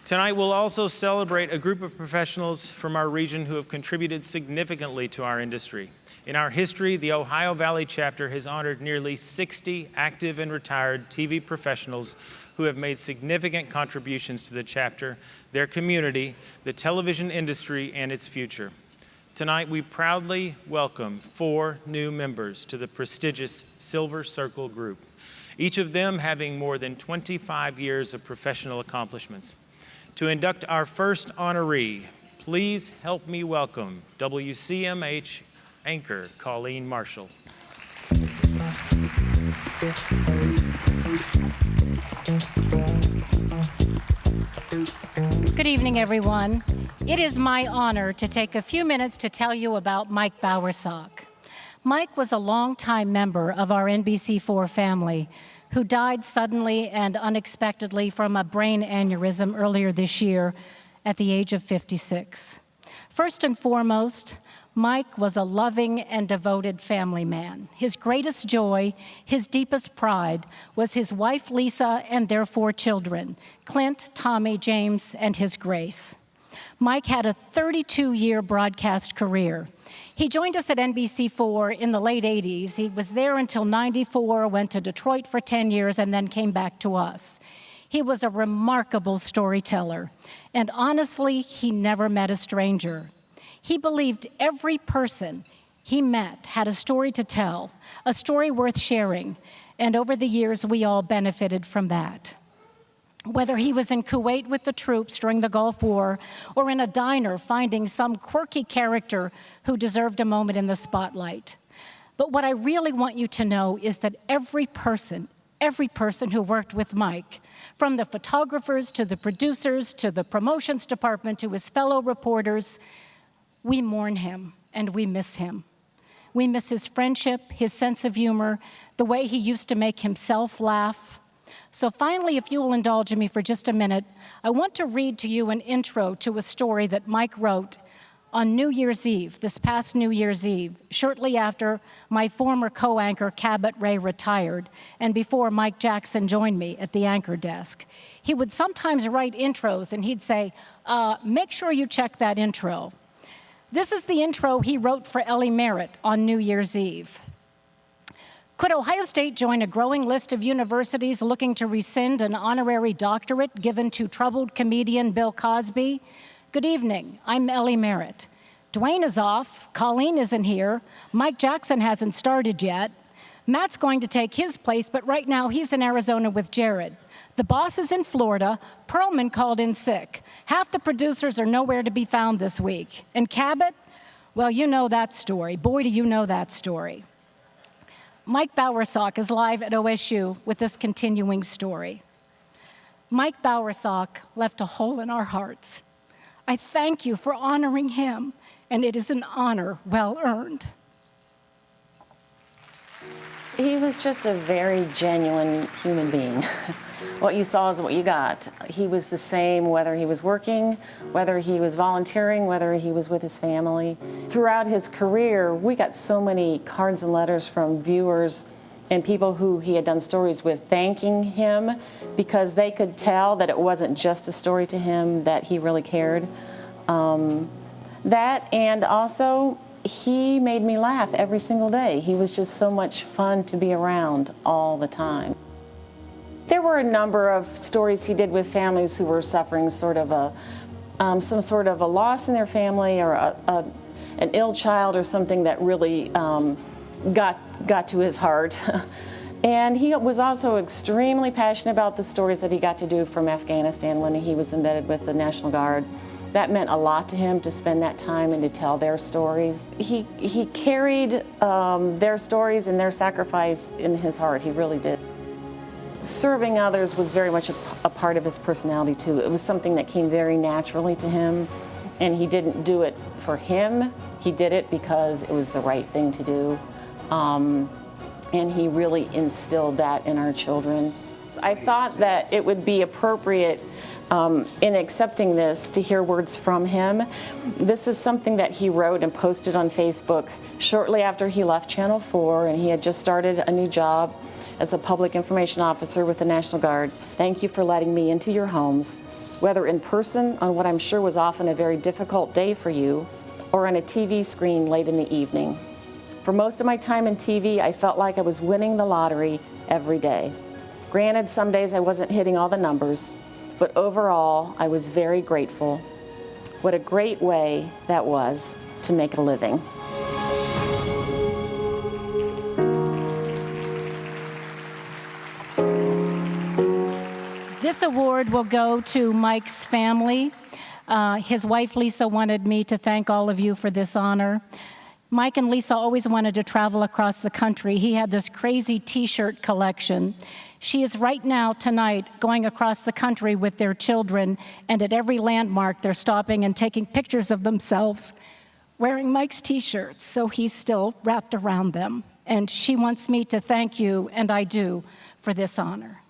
Tonight, we'll also celebrate a group of professionals from our region who have contributed significantly to our industry. In our history, the Ohio Valley chapter has honored nearly 60 active and retired TV professionals who have made significant contributions to the chapter, their community, the television industry, and its future. Tonight, we proudly welcome 4 new members to the prestigious Silver Circle Group, each of them having more than 25 years of professional accomplishments. To induct our first honoree, please help me welcome WCMH anchor Colleen Marshall. Good evening, everyone. It is my honor to take a few minutes to tell you about Mike Bowersock. Mike was a longtime member of our NBC4 family who died suddenly and unexpectedly from a brain aneurysm earlier this year at the age of 56. First and foremost, Mike was a loving and devoted family man. His greatest joy, his deepest pride, was his wife Lisa and their 4 children, Clint, Tommy, James, and his Grace. Mike had a 32-year broadcast career. He joined us at NBC4 in the late 80s. He was there until 94, went to Detroit for 10 years, and then came back to us. He was a remarkable storyteller, and honestly, he never met a stranger. He believed every person he met had a story to tell, a story worth sharing, and over the years, we all benefited from that. Whether he was in Kuwait with the troops during the Gulf War or in a diner finding some quirky character who deserved a moment in the spotlight. But what I really want you to know is that every person who worked with Mike, from the photographers to the producers to the promotions department to his fellow reporters, we mourn him and we miss him. We miss his friendship, his sense of humor, the way he used to make himself laugh. So finally, if you will indulge me for just a minute, I want to read to you an intro to a story that Mike wrote on New Year's Eve, this past New Year's Eve, shortly after my former co-anchor Cabot Ray retired and before Mike Jackson joined me at the anchor desk. He would sometimes write intros and he'd say, make sure you check that intro. This is the intro he wrote for Ellie Merritt on New Year's Eve. Could Ohio State join a growing list of universities looking to rescind an honorary doctorate given to troubled comedian Bill Cosby? Good evening, I'm Ellie Merritt. Dwayne is off, Colleen isn't here, Mike Jackson hasn't started yet. Matt's going to take his place, but right now he's in Arizona with Jared. The boss is in Florida, Perlman called in sick. Half the producers are nowhere to be found this week. And Cabot? Well, you know that story. Boy, do you know that story. Mike Bowersock is live at OSU with this continuing story. Mike Bowersock left a hole in our hearts. I thank you for honoring him, and it is an honor well earned. He was just a very genuine human being. What you saw is what you got. He was the same whether he was working, whether he was volunteering, whether he was with his family. Throughout his career, we got so many cards and letters from viewers and people who he had done stories with thanking him because they could tell that it wasn't just a story to him, that he really cared. That and also he made me laugh every single day. He was just so much fun to be around all the time. There were a number of stories he did with families who were suffering sort of some sort of a loss in their family or an ill child or something that really got to his heart. And he was also extremely passionate about the stories that he got to do from Afghanistan when he was embedded with the National Guard. That meant a lot to him to spend that time and to tell their stories. He carried their stories and their sacrifice in his heart. He really did. Serving others was very much a part of his personality too. It was something that came very naturally to him, and he didn't do it for him. He did it because it was the right thing to do, and he really instilled that in our children. I thought that it would be appropriate in accepting this to hear words from him. This is something that he wrote and posted on Facebook shortly after he left Channel 4, and he had just started a new job as a public information officer with the National Guard. Thank you for letting me into your homes, whether in person on what I'm sure was often a very difficult day for you, or on a TV screen late in the evening. For most of my time in TV, I felt like I was winning the lottery every day. Granted, some days I wasn't hitting all the numbers, but overall, I was very grateful. What a great way that was to make a living. This award will go to Mike's family. His wife, Lisa, wanted me to thank all of you for this honor. Mike and Lisa always wanted to travel across the country. He had this crazy T-shirt collection. She is right now, tonight, going across the country with their children, and at every landmark, they're stopping and taking pictures of themselves wearing Mike's T-shirts, so he's still wrapped around them. And she wants me to thank you, and I do, for this honor.